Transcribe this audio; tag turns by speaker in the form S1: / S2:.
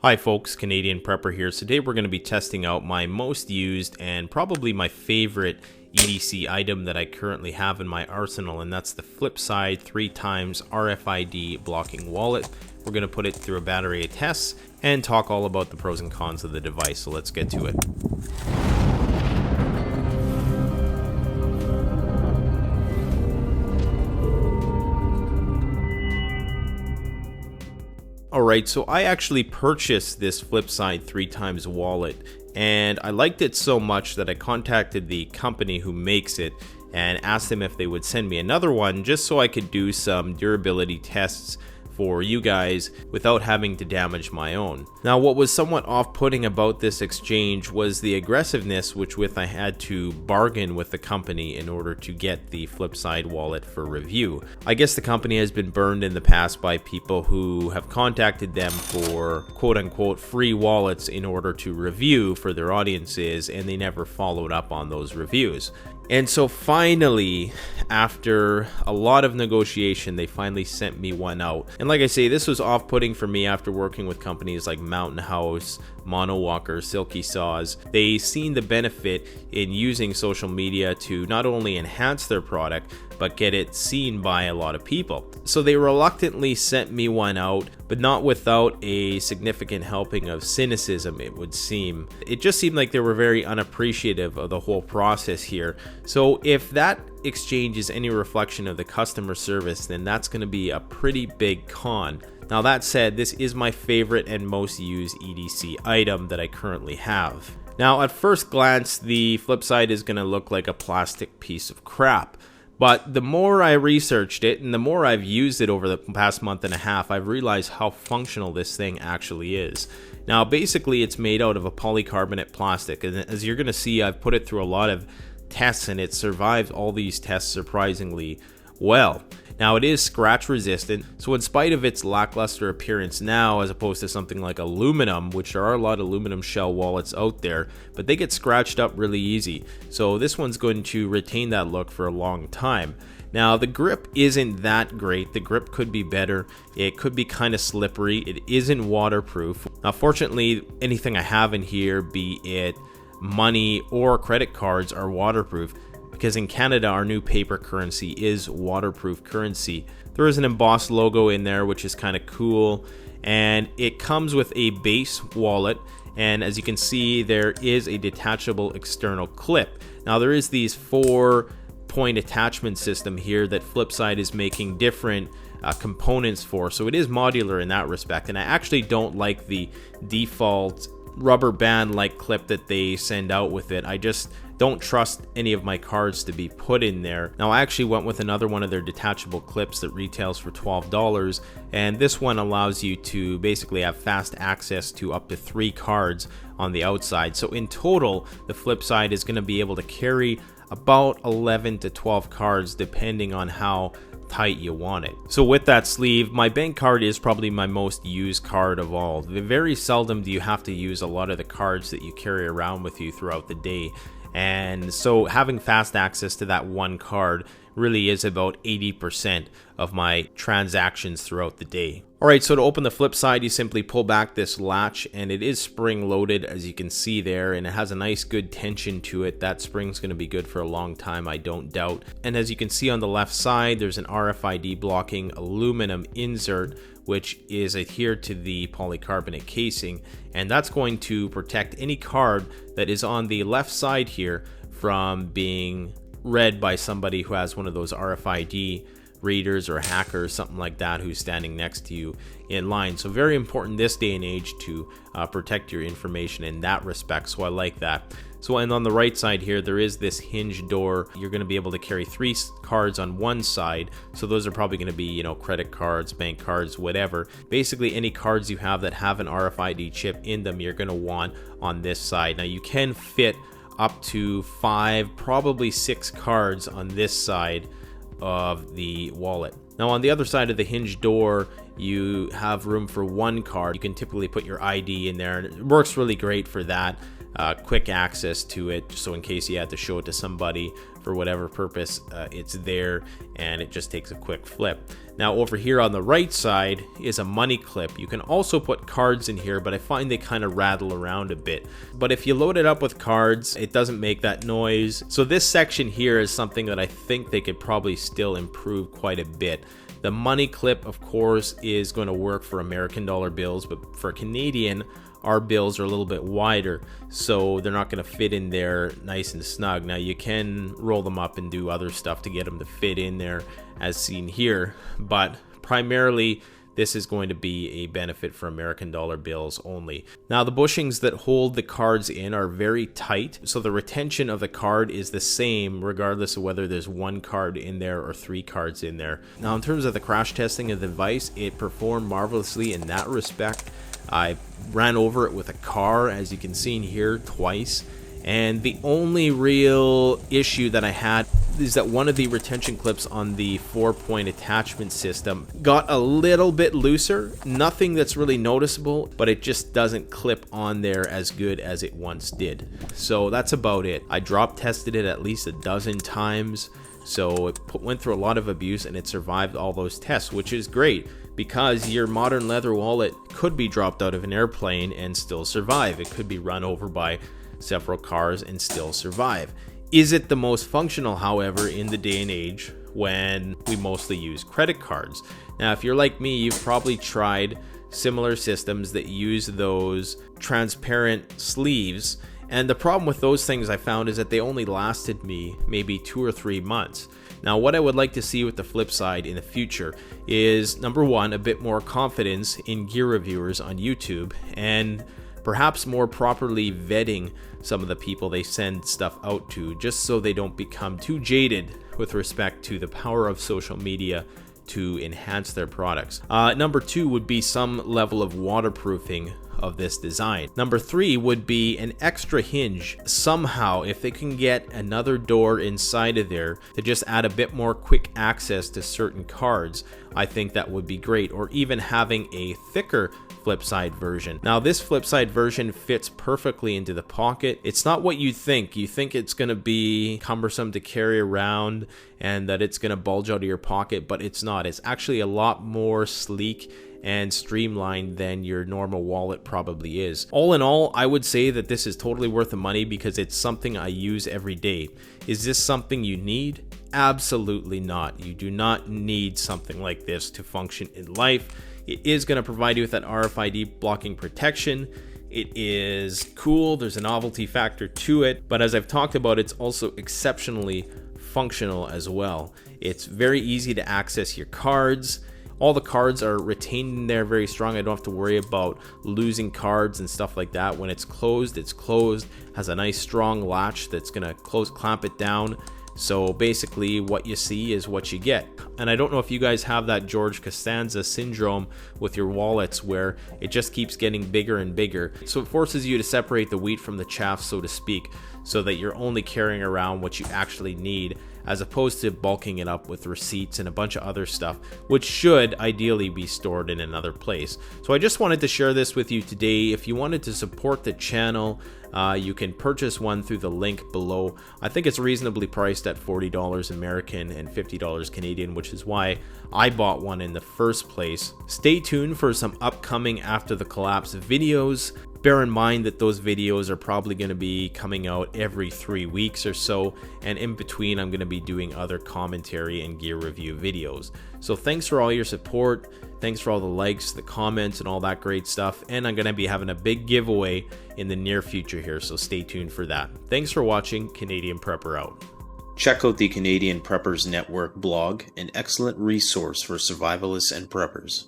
S1: Hi folks, Canadian Prepper here. Today we're going to be testing out my most used and probably my favorite EDC item that I currently have in my arsenal, and that's the Flipside 3x RFID blocking wallet. We're going to put it through a battery of tests and talk all about the pros and cons of the device, so let's get to it. Alright, so I actually purchased this Flipside 3x wallet, and I liked it so much that I contacted the company who makes it and asked them if they would send me another one just so I could do some durability tests for you guys without having to damage my own. Now, what was somewhat off-putting about this exchange was the aggressiveness with I had to bargain with the company in order to get the Flipside wallet for review. I guess the company has been burned in the past by people who have contacted them for quote-unquote free wallets in order to review for their audiences, and they never followed up on those reviews. And so finally, after a lot of negotiation, they finally sent me one out. And like I say, this was off-putting for me after working with companies like Mountain House, Monowalker, Silky Saws. They seen the benefit in using social media to not only enhance their product, but get it seen by a lot of people. So they reluctantly sent me one out, but not without a significant helping of cynicism, it would seem. It just seemed like they were very unappreciative of the whole process here. So if that exchange is any reflection of the customer service, then that's going to be a pretty big con. Now that said, this is my favorite and most used EDC item that I currently have. Now at first glance, the Flipside is going to look like a plastic piece of crap. But the more I researched it and the more I've used it over the past month and a half, I've realized how functional this thing actually is. Now basically it's made out of a polycarbonate plastic, and as you're going to see, I've put it through a lot of tests and it survived all these tests surprisingly well. Now it is scratch resistant, so in spite of its lackluster appearance now as opposed to something like aluminum, which there are a lot of aluminum shell wallets out there, but they get scratched up really easy. So this one's going to retain that look for a long time. Now the grip isn't that great. The grip could be better. It could be kind of slippery. It isn't waterproof. Now fortunately, anything I have in here, be it money or credit cards, are waterproof, because in Canada our new paper currency is waterproof currency. There is an embossed logo in there, which is kind of cool, and it comes with a base wallet, and as you can see, there is a detachable external clip. Now there is these 4-point attachment system here that Flipside is making different components for, so it is modular in that respect, and I actually don't like the default rubber band like clip that they send out with it. I just don't trust any of my cards to be put in there. Now I actually went with another one of their detachable clips that retails for $12, and this one allows you to basically have fast access to up to 3 cards on the outside. So in total, the Flipside is going to be able to carry about 11 to 12 cards depending on how tight you want it. So with that sleeve, my bank card is probably my most used card of all. Very seldom do you have to use a lot of the cards that you carry around with you throughout the day, and so having fast access to that one card really is about 80% of my transactions throughout the day. Alright, so to open the Flipside, you simply pull back this latch, and it is spring loaded as you can see there, and it has a nice good tension to it. That spring's going to be good for a long time, I don't doubt. And as you can see on the left side, there's an RFID blocking aluminum insert which is adhered to the polycarbonate casing, and that's going to protect any card that is on the left side here from being read by somebody who has one of those RFID readers or hackers, something like that, who's standing next to you in line. So very important this day and age to protect your information in that respect, so I like that. So, and on the right side here, there is this hinge door. You're going to be able to carry 3 cards on one side, so those are probably going to be, you know, credit cards, bank cards, whatever. Basically any cards you have that have an RFID chip in them, you're going to want on this side. Now you can fit up to 5, probably 6 cards on this side of the wallet. Now on the other side of the hinge door you have room for one card. You can typically put your ID in there, and it works really great for that. Quick access to it, so in case you had to show it to somebody for whatever purpose, it's there, and it just takes a quick flip. Now over here on the right side is a money clip. You can also put cards in here, but I find they kind of rattle around a bit. But if you load it up with cards, it doesn't make that noise. So this section here is something that I think they could probably still improve quite a bit. The money clip, of course, is going to work for American dollar bills, but for Canadian, our bills are a little bit wider, so they're not going to fit in there nice and snug. Now you can roll them up and do other stuff to get them to fit in there as seen here, but primarily this is going to be a benefit for American dollar bills only. Now the bushings that hold the cards in are very tight, so the retention of the card is the same regardless of whether there's one card in there or 3 cards in there. Now in terms of the crash testing of the device, it performed marvelously in that respect. I ran over it with a car, as you can see in here, twice, and the only real issue that I had is that one of the retention clips on the 4-point attachment system got a little bit looser. Nothing that's really noticeable, but it just doesn't clip on there as good as it once did. So that's about it. I drop tested it at least a dozen times, so it went through a lot of abuse, and it survived all those tests, which is great, because your modern leather wallet could be dropped out of an airplane and still survive. It could be run over by several cars and still survive. Is it the most functional, however, in the day and age when we mostly use credit cards? Now, if you're like me, you've probably tried similar systems that use those transparent sleeves, and the problem with those things I found is that they only lasted me maybe 2 or 3 months. Now, what I would like to see with the Flipside in the future is, number one, a bit more confidence in gear reviewers on YouTube, and perhaps more properly vetting some of the people they send stuff out to, just so they don't become too jaded with respect to the power of social media to enhance their products. Number 2 would be some level of waterproofing of this design. Number 3 would be an extra hinge. Somehow, if they can get another door inside of there to just add a bit more quick access to certain cards, I think that would be great. Or even having a thicker Flipside version. Now this Flipside version fits perfectly into the pocket. It's not what you think. You think it's going to be cumbersome to carry around and that it's going to bulge out of your pocket, but it's not. It's actually a lot more sleek and streamlined than your normal wallet probably is. All in all, I would say that this is totally worth the money because it's something I use every day. Is this something you need? Absolutely not. You do not need something like this to function in life. It is going to provide you with that RFID blocking protection. It is cool. There's a novelty factor to it, but as I've talked about, it's also exceptionally functional as well. It's very easy to access your cards. All the cards are retained in there very strong. I don't have to worry about losing cards and stuff like that. When it's closed, has a nice strong latch that's going to clamp it down. So basically what you see is what you get. And I don't know if you guys have that George Costanza syndrome with your wallets where it just keeps getting bigger and bigger. So it forces you to separate the wheat from the chaff, so to speak, so that you're only carrying around what you actually need, as opposed to bulking it up with receipts and a bunch of other stuff, which should ideally be stored in another place. So I just wanted to share this with you today. If you wanted to support the channel, you can purchase one through the link below. I think it's reasonably priced at $40 American and $50 Canadian, which is why I bought one in the first place. Stay tuned for some upcoming After the Collapse videos. Bear in mind that those videos are probably going to be coming out every 3 weeks or so, and in between I'm going to be doing other commentary and gear review videos. So thanks for all your support, thanks for all the likes, the comments, and all that great stuff, and I'm going to be having a big giveaway in the near future here, so stay tuned for that. Thanks for watching. Canadian Prepper out.
S2: Check out the Canadian Preppers Network blog, an excellent resource for survivalists and preppers.